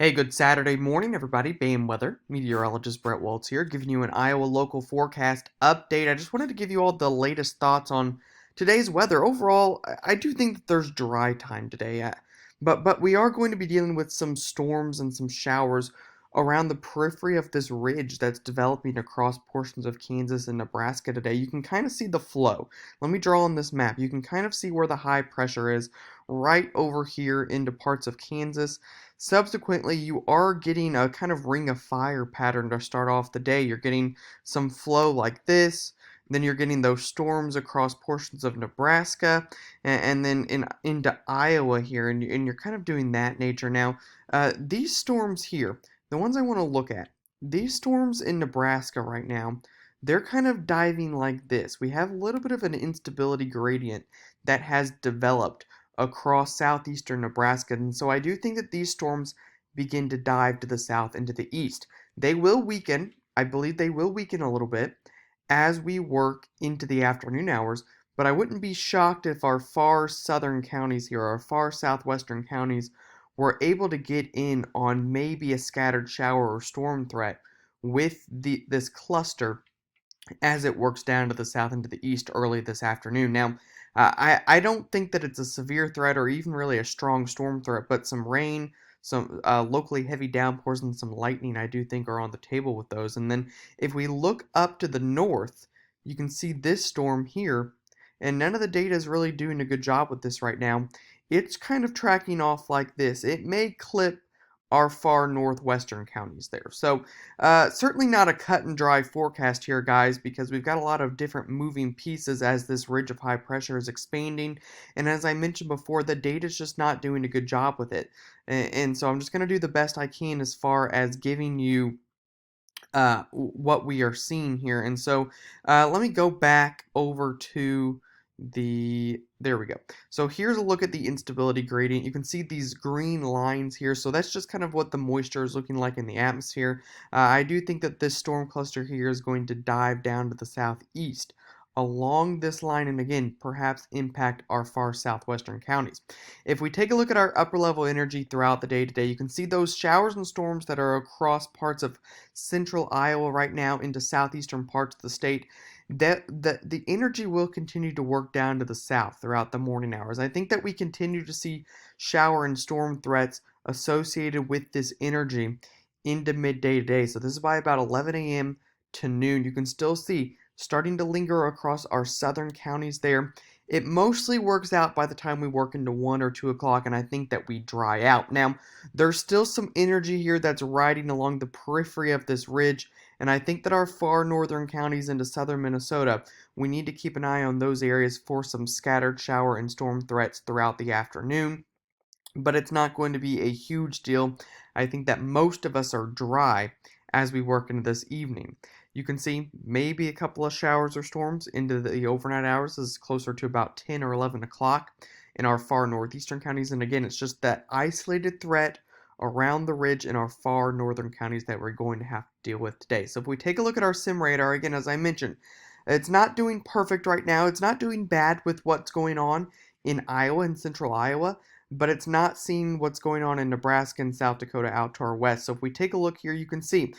Hey, good Saturday morning, everybody. BAM Weather, meteorologist Brett Waltz here, giving you an Iowa local forecast update. I just wanted to give you all the latest thoughts on today's weather. Overall, I do think that there's dry time today, but we are going to be dealing with some storms and some showers around the periphery of this ridge that's developing across portions of Kansas and Nebraska today. You can kind of see the flow. Let me draw on this map. You can kind of see where the high pressure is right over here into parts of Kansas. Subsequently, you are getting a kind of ring of fire pattern to start off the day. You're getting some flow like this, then you're getting those storms across portions of Nebraska, and then into Iowa here, and you're kind of doing that nature. Now, these storms here, the ones I want to look at, these storms in Nebraska right now, they're kind of diving like this. We have a little bit of an instability gradient that has developed across southeastern Nebraska. And so I do think that these storms begin to dive to the south and to the east. They will weaken. I believe they will weaken a little bit as we work into the afternoon hours. But I wouldn't be shocked if our far southern counties here, our far southwestern counties, were able to get in on maybe a scattered shower or storm threat with this cluster as it works down to the south and to the east early this afternoon. Now, I don't think that it's a severe threat or even really a strong storm threat, but some rain, some locally heavy downpours, and some lightning I do think are on the table with those. And then if we look up to the north, you can see this storm here, and none of the data is really doing a good job with this right now. It's kind of tracking off like this. It may clip our far northwestern counties there. So certainly not a cut and dry forecast here, guys, because we've got a lot of different moving pieces as this ridge of high pressure is expanding. And as I mentioned before, the data is just not doing a good job with it. And so I'm just going to do the best I can as far as giving you what we are seeing here. And so let me go back over to there we go. So here's a look at the instability gradient. You can see these green lines here. So that's just kind of what the moisture is looking like in the atmosphere. I do think that this storm cluster here is going to dive down to the southeast along this line and again perhaps impact our far southwestern counties. If we take a look at our upper level energy throughout the day today, you can see those showers and storms that are across parts of central Iowa right now into southeastern parts of the state. That the energy will continue to work down to the south throughout the morning hours. I think that we continue to see shower and storm threats associated with this energy into midday today. So this is by about 11 a.m. to noon. You can still see starting to linger across our southern counties there. It mostly works out by the time we work into 1 or 2 o'clock, and I think that we dry out. Now, there's still some energy here that's riding along the periphery of this ridge, and I think that our far northern counties into southern Minnesota, we need to keep an eye on those areas for some scattered shower and storm threats throughout the afternoon. But it's not going to be a huge deal. I think that most of us are dry as we work into this evening. You can see maybe a couple of showers or storms into the overnight hours. This is closer to about 10 or 11 o'clock in our far northeastern counties. And again, it's just that isolated threat around the ridge in our far northern counties that we're going to have to deal with today. So if we take a look at our sim radar, again, as I mentioned, it's not doing perfect right now. It's not doing bad with what's going on in Iowa and central Iowa, but it's not seeing what's going on in Nebraska and South Dakota out to our west. So if we take a look here, you can see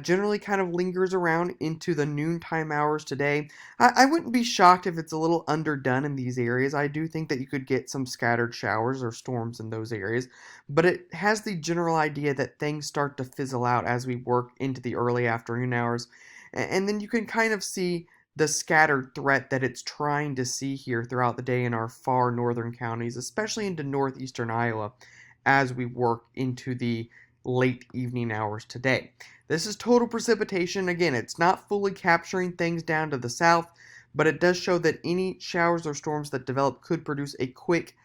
generally kind of lingers around into the noontime hours today. I wouldn't be shocked if it's a little underdone in these areas. I do think that you could get some scattered showers or storms in those areas, but it has the general idea that things start to fizzle out as we work into the early afternoon hours. And then you can kind of see the scattered threat that it's trying to see here throughout the day in our far northern counties, especially into northeastern Iowa, as we work into the late evening hours today. This is total precipitation. Again, it's not fully capturing things down to the south, but it does show that any showers or storms that develop could produce a quick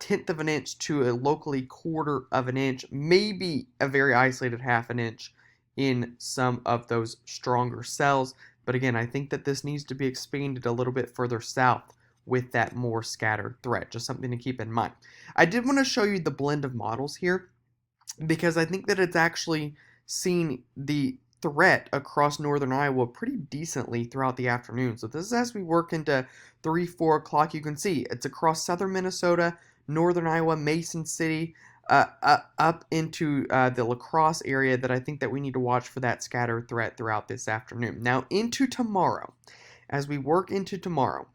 tenth of an inch to a locally quarter of an inch, maybe a very isolated half an inch in some of those stronger cells. But again, I think that this needs to be expanded a little bit further south with that more scattered threat. Just something to keep in mind. I did want to show you the blend of models here because I think that it's actually seen the threat across northern Iowa pretty decently throughout the afternoon. So this is as we work into 3, 4 o'clock. You can see it's across southern Minnesota, northern Iowa, Mason City, up into the La Crosse area that I think that we need to watch for that scatter threat throughout this afternoon. Now into tomorrow, as we work into tomorrow,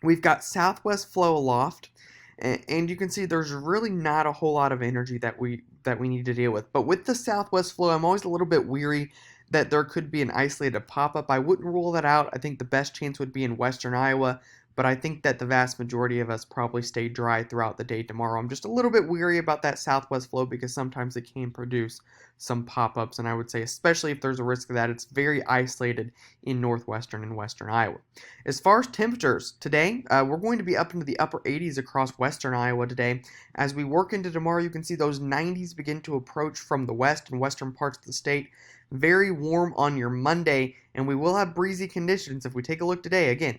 we've got southwest flow aloft, and you can see there's really not a whole lot of energy that we need to deal with. But with the southwest flow, I'm always a little bit weary that there could be an isolated pop-up. I wouldn't rule that out. I think the best chance would be in western Iowa, but I think that the vast majority of us probably stay dry throughout the day tomorrow. I'm just a little bit weary about that southwest flow because sometimes it can produce some pop-ups, and I would say especially if there's a risk of that, it's very isolated in northwestern and western Iowa. As far as temperatures, today we're going to be up into the upper 80s across western Iowa today. As we work into tomorrow, you can see those 90s begin to approach from the west and western parts of the state. Very warm on your Monday, and we will have breezy conditions. If we take a look today, again,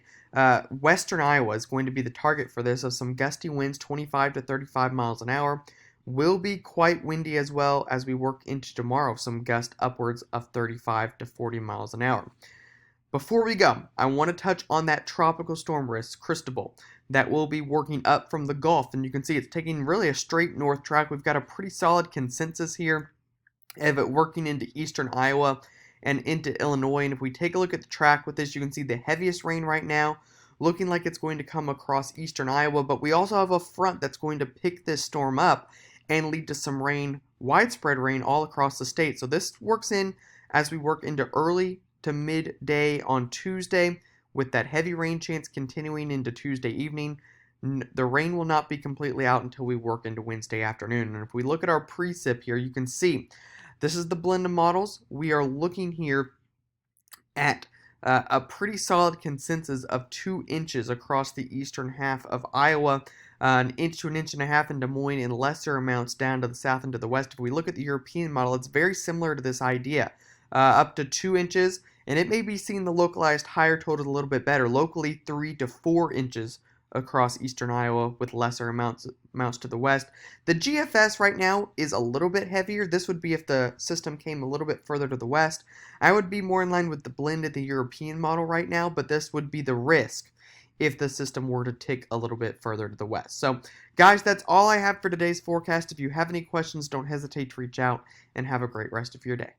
western Iowa is going to be the target for this, of some gusty winds 25 to 35 miles an hour. Will be quite windy as well as we work into tomorrow, some gusts upwards of 35 to 40 miles an hour. Before we go, I want to touch on that tropical storm risk, Cristobal, that will be working up from the Gulf, and you can see it's taking really a straight north track. We've got a pretty solid consensus here of it working into eastern Iowa and into Illinois. And if we take a look at the track with this, you can see the heaviest rain right now looking like it's going to come across eastern Iowa, but we also have a front that's going to pick this storm up and lead to some rain, widespread rain all across the state. So this works in as we work into early to midday on Tuesday, with that heavy rain chance continuing into Tuesday evening. The rain will not be completely out until we work into Wednesday afternoon. And if we look at our precip here, you can see this is the blend of models. We are looking here at a pretty solid consensus of 2 inches across the eastern half of Iowa, an inch to an inch and a half in Des Moines, and lesser amounts down to the south and to the west. If we look at the European model, it's very similar to this idea, up to 2 inches, and it may be seeing the localized higher totals a little bit better, locally 3 to 4 inches across eastern Iowa with lesser amounts to the west. The GFS right now is a little bit heavier. This would be if the system came a little bit further to the west. I would be more in line with the blend of the European model right now, but this would be the risk if the system were to tick a little bit further to the west. So, guys, that's all I have for today's forecast. If you have any questions, don't hesitate to reach out, and have a great rest of your day.